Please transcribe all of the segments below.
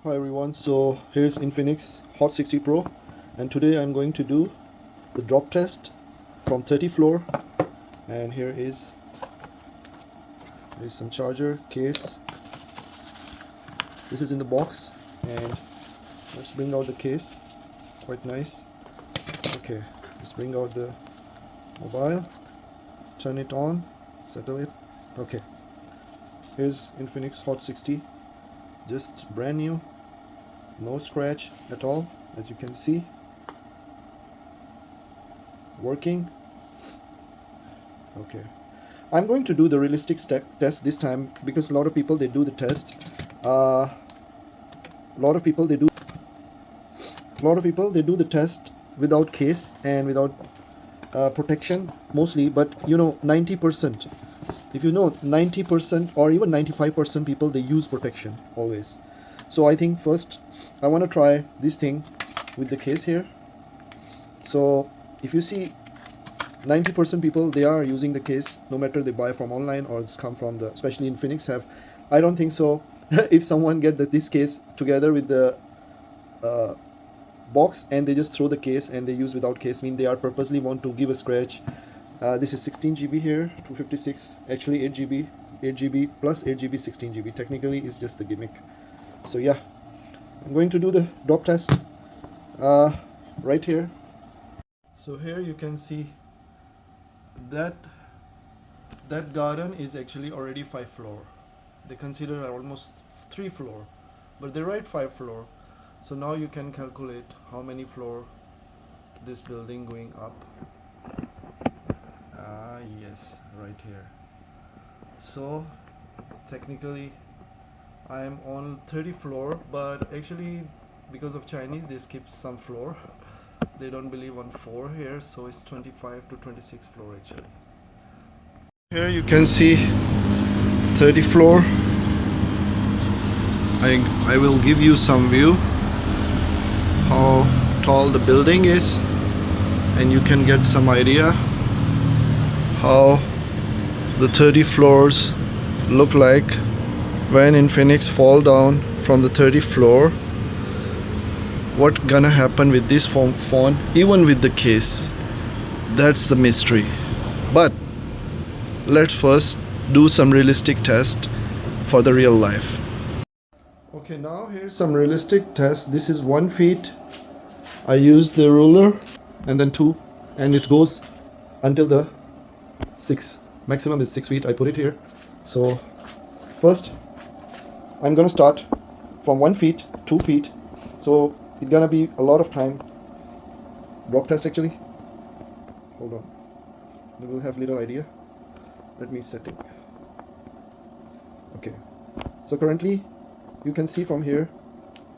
Hi everyone, so here's Infinix Hot 60 Pro, and today I'm going to do the drop test from 30 floor. And here's some charger case. This is in the box, and let's bring out the case. Quite nice. Okay, let's bring out the mobile, turn it on, settle it. Okay, here's Infinix Hot 60, just brand new, no scratch at all, as you can see. Working. Okay, I'm going to do the realistic test this time, because a lot of people they do the test. A lot of people they do the test without case and without protection mostly. But 90%, if 90% or even 95% people, they use protection always. So I think first I want to try this thing with the case here. So if you see, 90% people, they are using the case, no matter they buy from online or it's come from the, especially Infinix have. I don't think so. If someone get this case together with the box and they just throw the case and they use without case, mean they are purposely want to give a scratch. This is 16 GB here, 256, actually 8 GB, 8 GB plus 8 GB, 16 GB. Technically it's just a gimmick. So yeah, I'm going to do the drop test right here. So here you can see that garden is actually already 5 floor. They consider almost 3 floor, but they write 5 floor. So now you can calculate how many floor this building going up. Yes, right here. So technically I am on 30 floor, but actually because of Chinese they skip some floor. They don't believe on 4 here, so it's 25 to 26 floor actually. Here you can see 30 floor. I will give you some view how tall the building is, and you can get some idea how the 30 floors look like when Infinix fall down from the 30 floor. What gonna happen with this phone even with the case? That's the mystery. But let's first do some realistic test for the real life. Okay, now here's some realistic test. This is 1 feet. I use the ruler, and then 2, and it goes until the 6. Maximum is 6 feet. I put it here. So first I'm gonna start from 1 feet, 2 feet. So it's gonna be a lot of time. Drop test actually. Hold on. You will have little idea. Let me set it. Okay. So currently you can see from here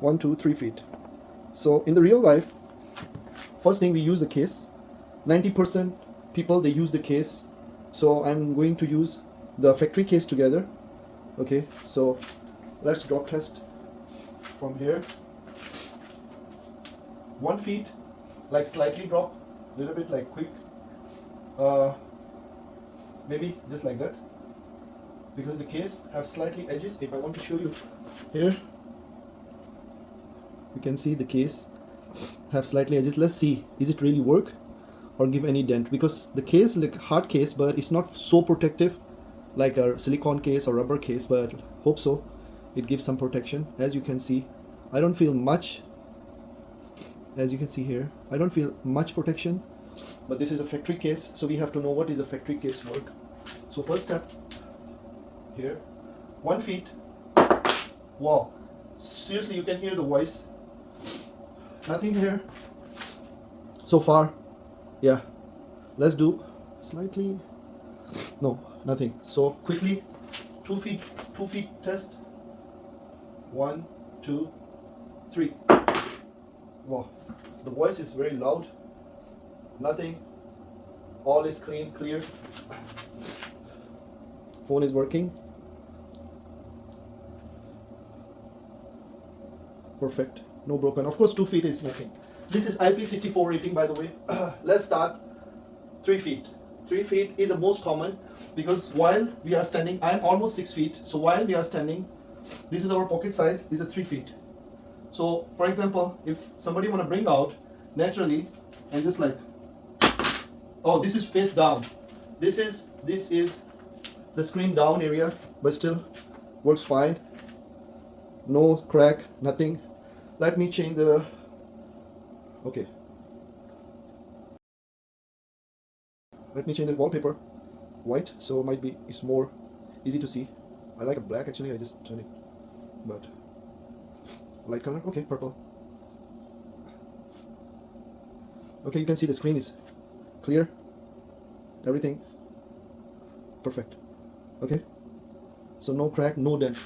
1, 2, 3 feet. So in the real life, first thing we use the case. 90% people they use the case. So I'm going to use the factory case together. Okay, so let's drop test from here. 1 feet, like slightly drop, little bit like quick, maybe just like that, because the case have slightly edges. If I want to show you here, you can see the case have slightly edges. Let's see, is it really work or give any dent, because the case like hard case, but it's not so protective like a silicone case or rubber case, but hope so it gives some protection. As you can see, I don't feel much. As you can see here, I don't feel much protection, but this is a factory case, so we have to know what is a factory case work. So first step here, 1 feet. Wow, seriously, you can hear the voice. Nothing here so far. Yeah, let's do slightly. No, nothing. So quickly, 2 feet, 2 feet test. 1, 2, 3. Wow, the voice is very loud. Nothing. All is clean, clear. Phone is working. Perfect. No broken. Of course, 2 feet is nothing. This is IP64 rating, by the way. Let's start 3 feet. 3 feet is the most common, because while we are standing, I'm almost 6 feet. So while we are standing, this is our pocket size. This is 3 feet. So for example, if somebody want to bring out naturally and just like, oh, this is face down, this is the screen down area, but still works fine, no crack, nothing. Let me change the, okay, let me change the wallpaper white, so might be it's more easy to see. I like a black actually, I just turn it, but light color, okay, purple. Okay, you can see the screen is clear, everything perfect. Okay, so no crack, no dent.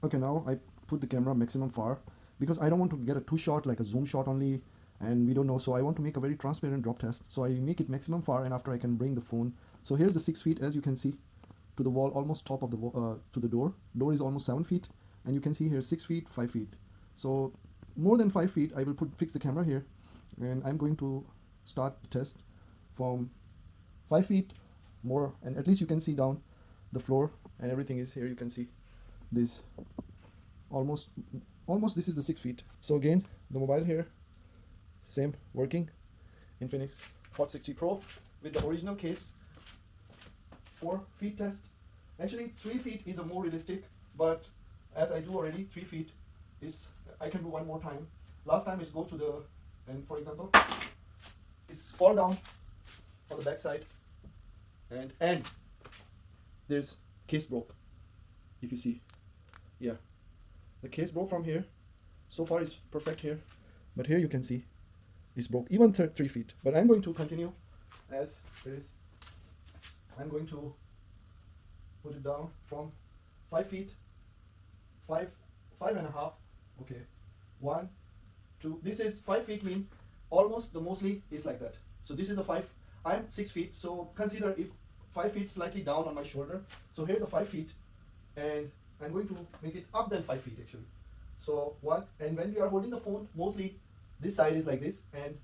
Okay, now I put the camera maximum far because I don't want to get a two shot like a zoom shot only, and we don't know, so I want to make a very transparent drop test, so I make it maximum far, and after I can bring the phone. So here's the 6 feet, as you can see, to the wall, almost top of the to the door is almost 7 feet, and you can see here 6 feet, 5 feet. So more than 5 feet I will fix the camera here, and I'm going to start the test from 5 feet more, and at least you can see down the floor and everything is here. You can see this almost this is the 6 feet. So again, the mobile here, same working, Infinix Hot 60 Pro with the original case. 4 feet test. Actually 3 feet is a more realistic, but as I do already, 3 feet is, I can do one more time. Last time is go to the, and for example, it's fall down on the back side, and there's case broke. If you see, yeah, the case broke from here. So far is perfect here, but here you can see it's broke even 3 feet. But I'm going to continue as it is. I'm going to put it down from 5 feet, five and a half. Okay, 1, 2. This is 5 feet mean almost the mostly is like that. So this is a 5. I'm 6 feet. So consider if 5 feet slightly down on my shoulder. So here's a 5 feet, and I'm going to make it up than 5 feet actually. So 1, and when we are holding the phone, mostly this side is like this, and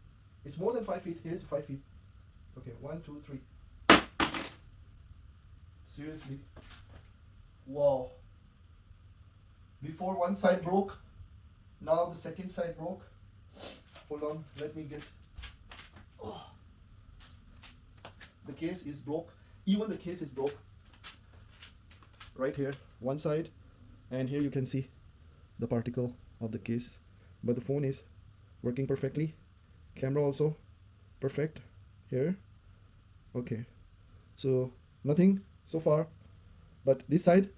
it's more than 5 feet. Here's 5 feet. Okay, 1, 2, 3. Seriously, wow. Before one side broke, now the second side broke. Hold on, let me get, oh. The case is broke, even the case is broke right here, one side, and here you can see the particle of the case, but the phone is working perfectly. Camera also perfect here. Okay, so nothing so far, but this side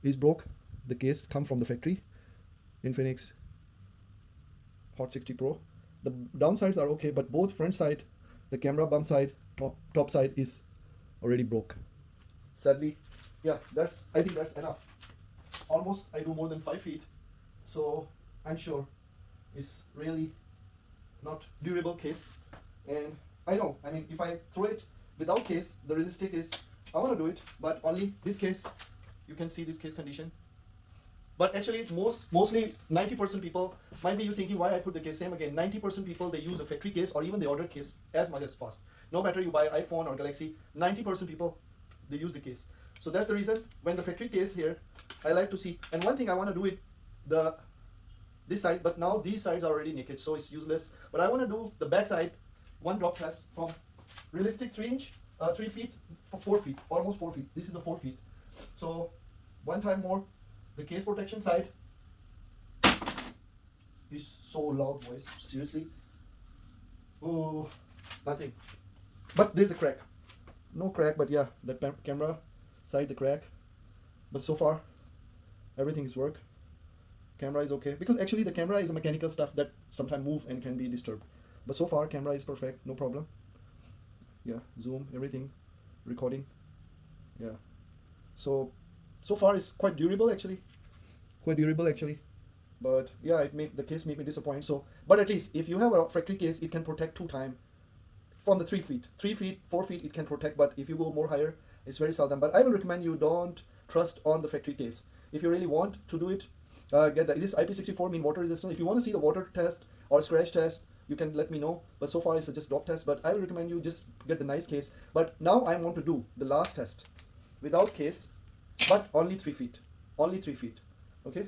is broke. The case come from the factory, Infinix Hot 60 Pro. The downsides are okay, but both front side, the camera bump side, top side is already broke, sadly. Yeah, I think that's enough. Almost I do more than 5 feet, so I'm sure it's really not durable case. And I know, I mean, if I throw it without case, the realistic is I want to do it, but only this case. You can see this case condition. But actually, mostly 90% people, might be you thinking why I put the case same again. 90% people, they use a factory case or even they order case as much as fast. No matter you buy iPhone or Galaxy, 90% people, they use the case. So that's the reason when the factory case here, I like to see. And one thing I want to do it, this side, but now these sides are already naked, so it's useless. But I want to do the back side, one drop test from realistic 3 feet, 4 feet, almost 4 feet. This is a 4 feet. So one time more, the case protection side is so loud, boys. Seriously. Oh, nothing. But there's a crack. No crack, but yeah, the camera side, the crack. But so far, everything is work. Camera is okay, because actually the camera is a mechanical stuff that sometimes move and can be disturbed. But so far, camera is perfect, no problem. Yeah, zoom, everything, recording. Yeah. So far it's quite durable actually. But yeah, the case made me disappointed. So, but at least if you have a factory case, it can protect 2 times from the 3 feet. 3 feet, 4 feet, it can protect. But if you go more higher, it's very seldom. But I will recommend you don't trust on the factory case. If you really want to do it, get this IP64 mean water resistant. If you want to see the water test or scratch test, you can let me know. But so far it's just drop test. But I will recommend you just get the nice case. But now I want to do the last test without case, but only 3 feet. Only 3 feet. Okay.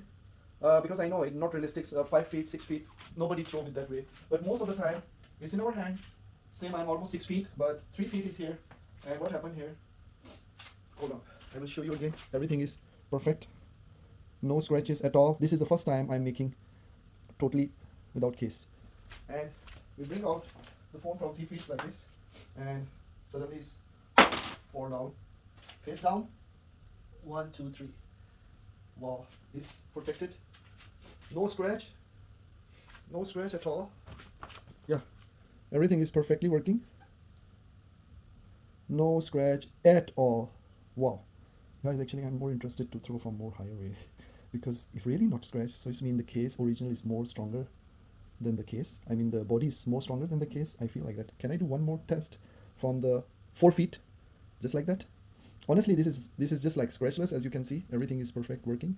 because I know it's not realistic. 5 feet, 6 feet, nobody throw it that way. But most of the time, it's in our hand. Same, I'm almost 6 feet, but 3 feet is here. And what happened here? Hold on, I will show you again. Everything is perfect. No scratches at all. This is the first time I'm making totally without case. And we bring out the phone from 3 feet like this, and suddenly it's fall down, face down. 1, 2, 3. Wow, it's protected. No scratch. No scratch at all. Yeah, everything is perfectly working. No scratch at all. Wow. Guys, actually I'm more interested to throw from more higher way because if really not scratched, so it's mean the case original is more stronger than the case. I mean the body is more stronger than the case. I feel like that. Can I do one more test from the 4 feet? Just like that. Honestly, this is just like scratchless. As you can see, everything is perfect working,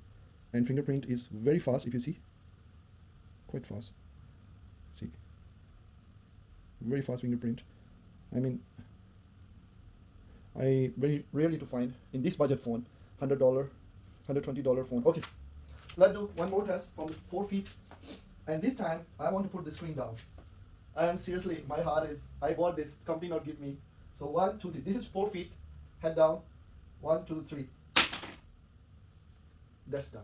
and fingerprint is very fast. If you see, quite fast. See, very fast fingerprint. I mean, I very rarely to find in this budget phone, $100, $120 phone. Okay, let's do one more test from 4 feet, and this time I want to put the screen down. And seriously, my heart is, I bought this, company not give me. So 1, 2, 3. This is 4 feet, head down. 1, 2, 3. That's done.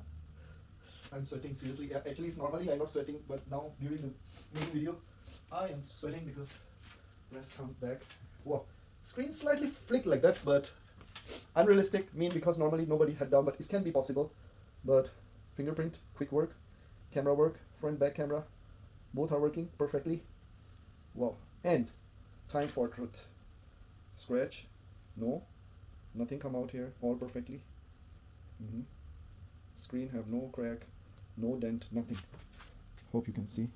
I'm sweating seriously. Actually, normally I'm not sweating, but now during the main video, I am sweating because let's come back. Wow, screen slightly flicked like that, but unrealistic. Mean because normally nobody head down, but it can be possible. But fingerprint, quick work, camera work, front back camera, both are working perfectly. Wow, and time for truth. Scratch, no. Nothing come out here, all perfectly. Screen have no crack, no dent, nothing. Hope you can see.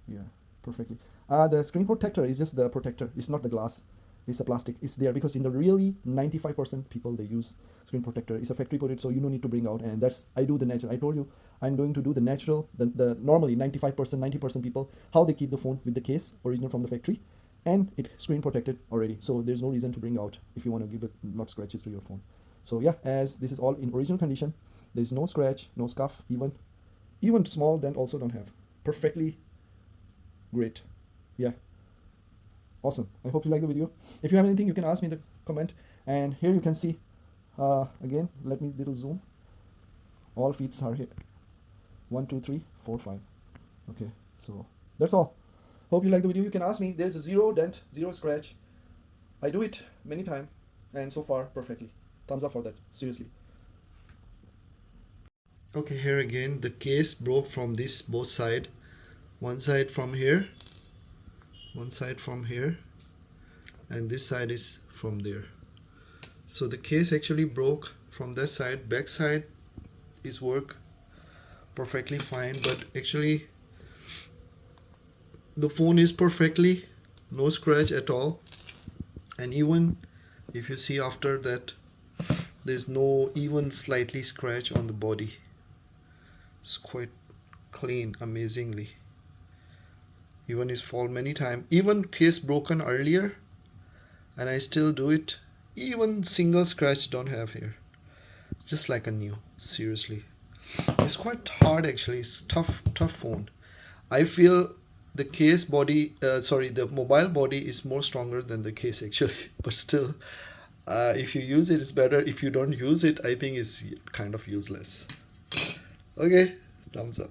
Yeah, perfectly. The screen protector is just the protector. It's not the glass. It's a plastic. It's there because in the really 95% people they use screen protector. It's a factory put it, so you don't need to bring out. And that's I do the natural. I told you I'm going to do the natural. The normally 95%, 90% people how they keep the phone with the case original from the factory. And it screen protected already, so there's no reason to bring out if you want to give it not scratches to your phone. So yeah, as this is all in original condition, there's no scratch, no scuff, even small dent also don't have. Perfectly great. Yeah, awesome. I hope you like the video. If you have anything, you can ask me in the comment. And here you can see again, let me little zoom. All feet are here. 1, 2, 3, 4, 5. Okay, so that's all. Hope you like the video. You can ask me. There's a 0 dent, 0 scratch. I do it many times, and so far perfectly. Thumbs up for that. Seriously. Okay, here again the case broke from this both side. One side from here, one side from here, and this side is from there. So the case actually broke from that side. Back side is work perfectly fine, but actually the phone is perfectly no scratch at all. And even if you see after that, there's no even slightly scratch on the body. It's quite clean, amazingly. Even is fall many times. Even case broken earlier, and I still do it. Even single scratch don't have here. Just like a new. Seriously, it's quite hard actually. It's tough phone. I feel the case body, the mobile body is more stronger than the case actually. But still, if you use it, it's better. If you don't use it, I think it's kind of useless. Okay, thumbs up.